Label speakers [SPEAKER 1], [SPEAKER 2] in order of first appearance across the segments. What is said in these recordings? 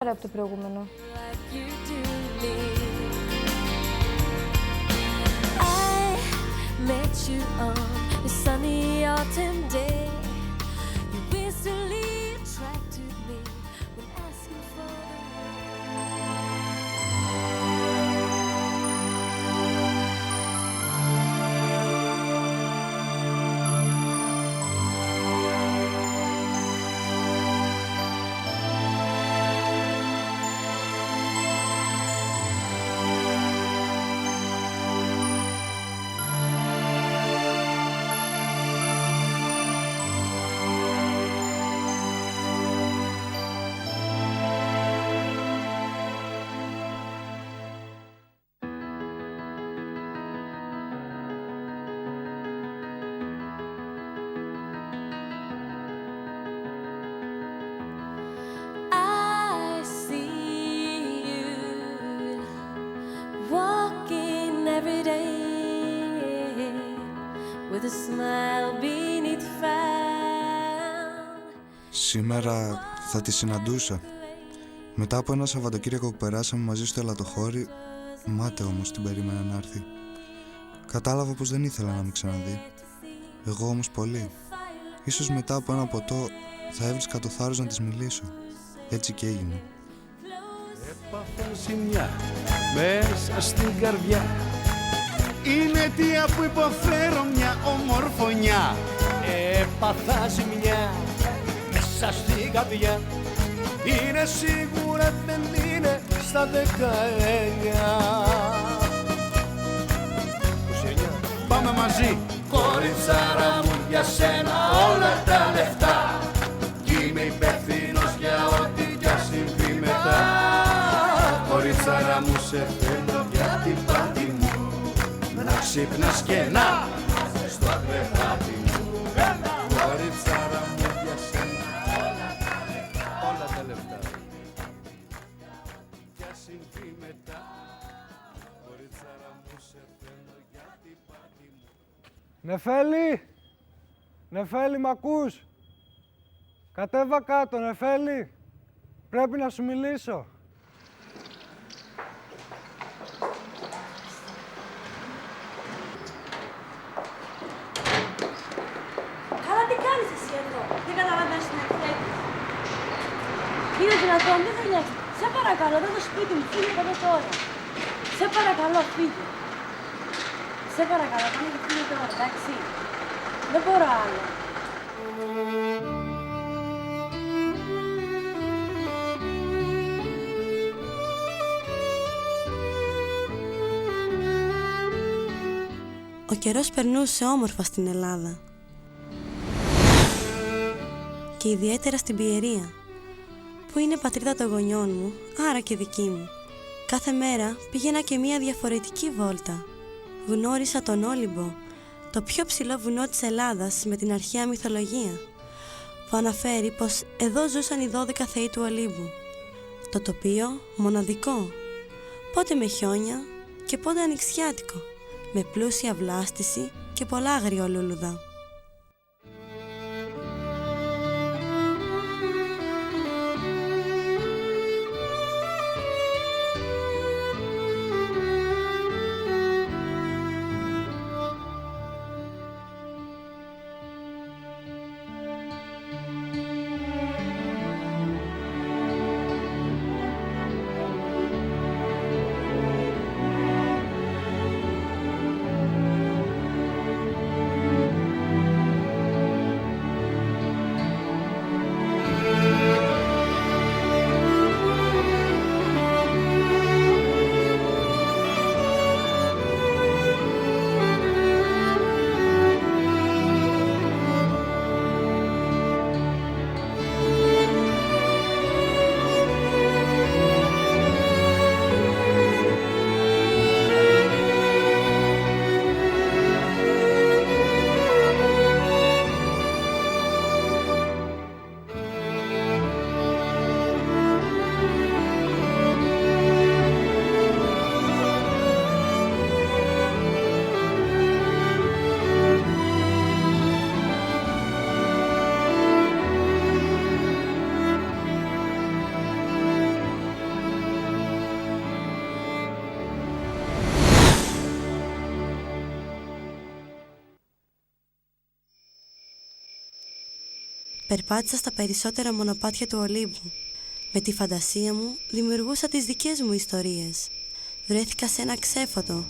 [SPEAKER 1] Από το προηγούμενο.
[SPEAKER 2] Σήμερα θα τη συναντούσα. Μετά από ένα Σαββατοκύριακο που περάσαμε μαζί στο Ελατοχώρι, μάταια όμως την περίμενα να έρθει. Κατάλαβα πως δεν ήθελα να με ξαναδεί. Εγώ όμως πολύ. Ίσως μετά από ένα ποτό θα έβρισκα το θάρρος να της μιλήσω. Έτσι και έγινε.
[SPEAKER 3] Έπαθα ζημιά μέσα στην καρδιά. Είναι αιτία που υποφέρω μια ομορφωνιά. Έπαθα ζημιά μέσα στην καρδιά. Είναι σίγουρα δεν είναι στα 19. Πάμε μαζί. Κοριτσάρα μου, για σένα όλα τα λεφτά. Κι είμαι υπεύθυνος για ό,τι κι ας συμβεί μετά. Κοριτσάρα μου, σε θέλω για την πάτη μου. Να ξύπνας και να στο κρεβάτι μου. Κοριτσάρα μου, για σένα όλα τα λεφτά. Κι ας συμβεί μετά. Κοριτσάρα μου, σε θέλω για την πάτη μου.
[SPEAKER 4] Νεφέλη! Νεφέλη, μ' ακούς? Κατέβα κάτω, Νεφέλη! Πρέπει να σου μιλήσω.
[SPEAKER 5] Καλά, τι κάνεις εσύ εδώ? Δεν καταλαβαίνεις την εκθέτηση. Είναι δυνατόν, δεν θα νιώθεις. Σε παρακαλώ, εδώ το σπίτι μου, φύγε από εδώ τώρα. Σε παρακαλώ, φύγε. Σε παρακαλώ, κάνε και φύγε τώρα, εντάξει. Δεν μπορώ άλλο.
[SPEAKER 6] Ο καιρός περνούσε όμορφα στην Ελλάδα και ιδιαίτερα στην Πιερία, που είναι πατρίδα των γονιών μου, άρα και δική μου. Κάθε μέρα πήγαινα και μία διαφορετική βόλτα. Γνώρισα τον Όλυμπο, το πιο ψηλό βουνό της Ελλάδας με την αρχαία μυθολογία, που αναφέρει πως εδώ ζούσαν οι 12 θεοί του Ολύμπου. Το τοπίο μοναδικό, πότε με χιόνια και πότε ανοιξιάτικο, με πλούσια βλάστηση και πολλά αγριόλουλουδα. Περπάτησα στα περισσότερα μονοπάτια του Ολύμπου. Με τη φαντασία μου δημιουργούσα τις δικές μου ιστορίες. Βρέθηκα σε ένα ξέφωτο.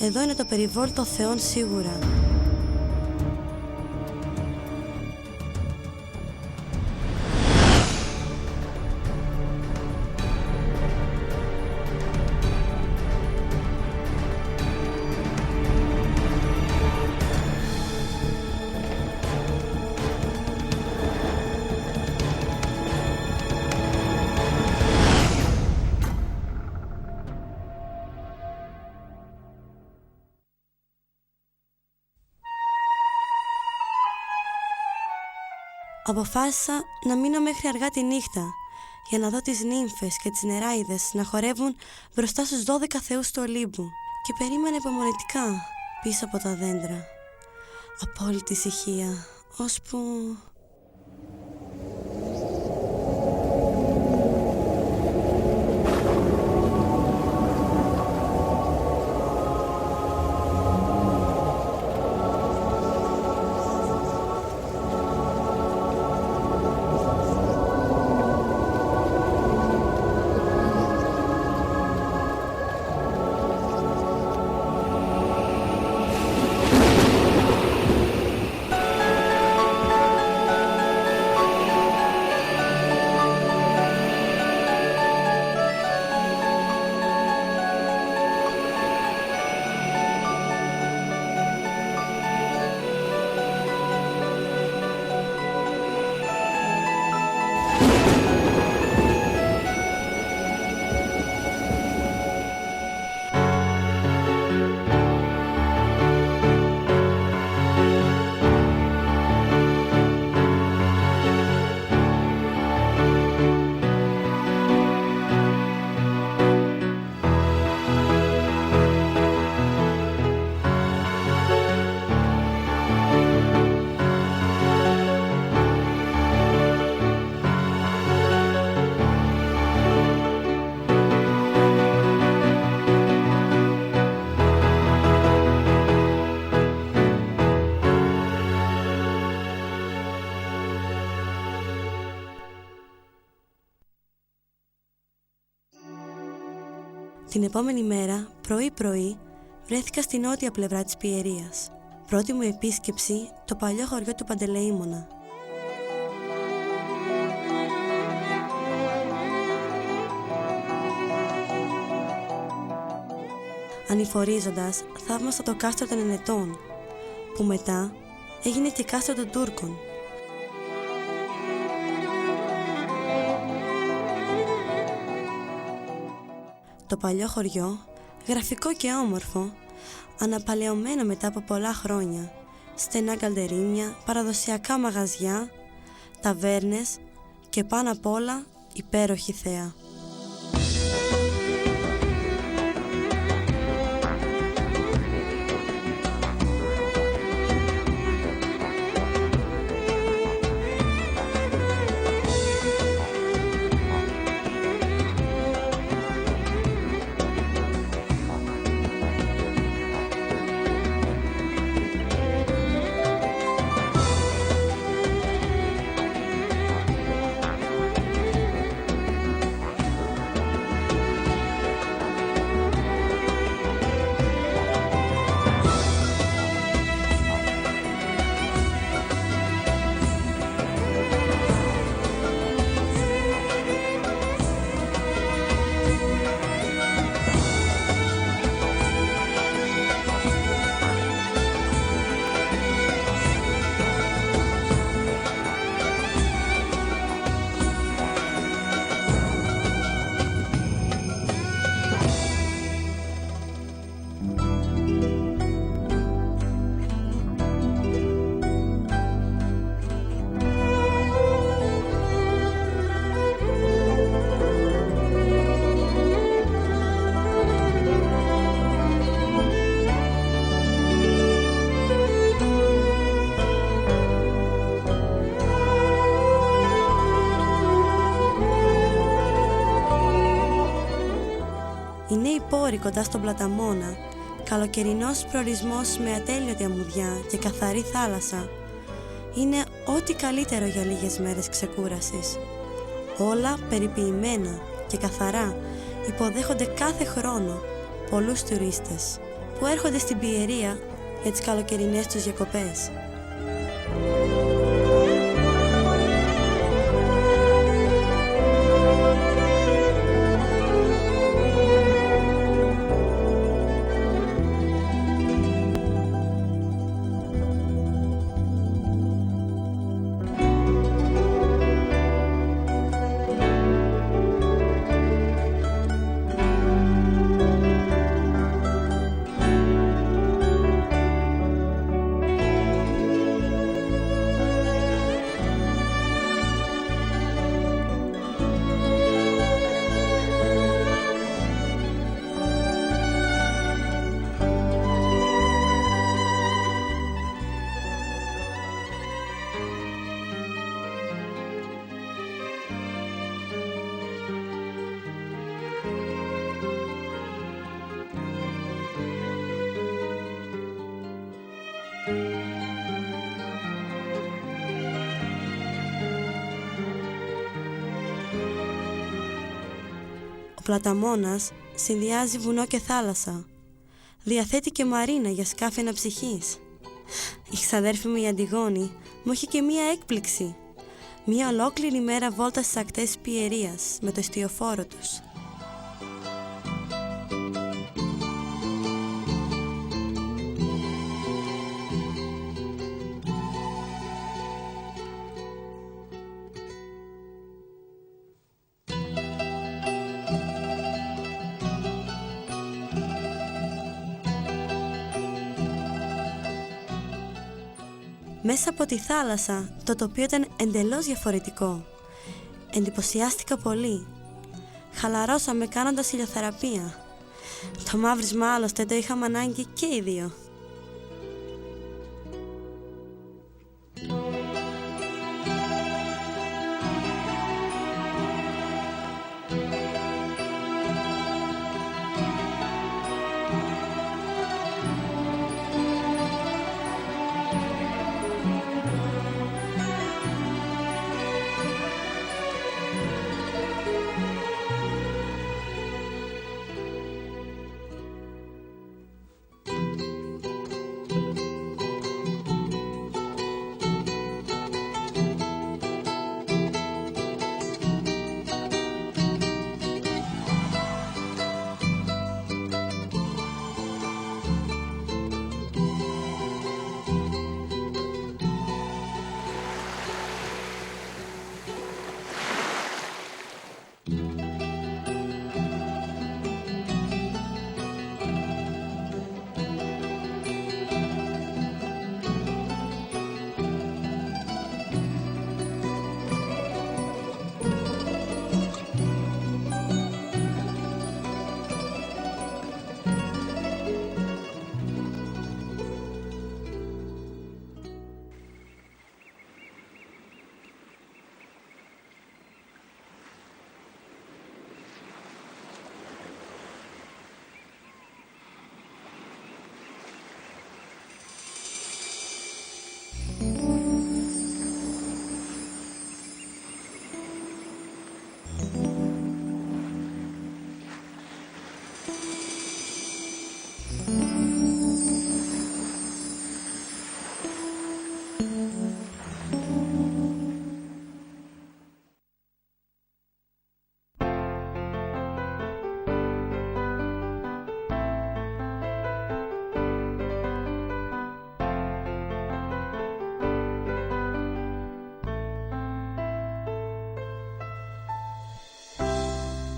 [SPEAKER 6] Εδώ είναι το περιβόλτο θεών σίγουρα. Αποφάσισα να μείνω μέχρι αργά τη νύχτα για να δω τις νύμφες και τις νεράιδες να χορεύουν μπροστά στους 12 θεούς του Ολύμπου και περίμενα υπομονετικά πίσω από τα δέντρα. Απόλυτη ησυχία, ώσπου... Την επόμενη μέρα, πρωί-πρωί, βρέθηκα στη νότια πλευρά της Πιερίας. Πρώτη μου επίσκεψη, το παλιό χωριό του Παντελεήμωνα. Ανηφορίζοντας, θαύμασα το κάστρο των Ενετών, που μετά έγινε και κάστρο των Τούρκων. Το παλιό χωριό, γραφικό και όμορφο, αναπαλαιωμένο μετά από πολλά χρόνια, στενά καλντερίμια, παραδοσιακά μαγαζιά, ταβέρνες και πάνω απ' όλα υπέροχη θέα. Οι νέοι πόροι κοντά στον Πλαταμόνα, καλοκαιρινός προορισμός με ατέλειωτη αμμουδιά και καθαρή θάλασσα, είναι ό,τι καλύτερο για λίγες μέρες ξεκούρασης. Όλα περιποιημένα και καθαρά υποδέχονται κάθε χρόνο πολλούς τουρίστες που έρχονται στην Πιερία για τις καλοκαιρινές τους διακοπές. Ο Πλαταμώνας συνδυάζει βουνό και θάλασσα. Διαθέτει και μαρίνα για σκάφη αναψυχής. Η ξαδέρφη μου η Αντιγόνη μου έχει και μία έκπληξη. Μία ολόκληρη μέρα βόλτα στις ακτές της Πιερίας με το εστιοφόρο τους. Μέσα από τη θάλασσα το τοπίο ήταν εντελώς διαφορετικό. Εντυπωσιάστηκα πολύ. Χαλαρώσαμε κάνοντας ηλιοθεραπεία. Το μαύρισμα άλλωστε το είχαμε ανάγκη και οι δύο.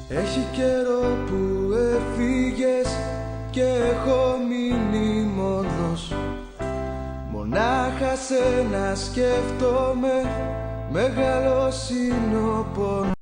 [SPEAKER 1] Έχει καιρό που έφυγες και έχω μείνει μόνος. Μονάχα σένα σκέφτομαι, μεγάλος είναι ο πόνος.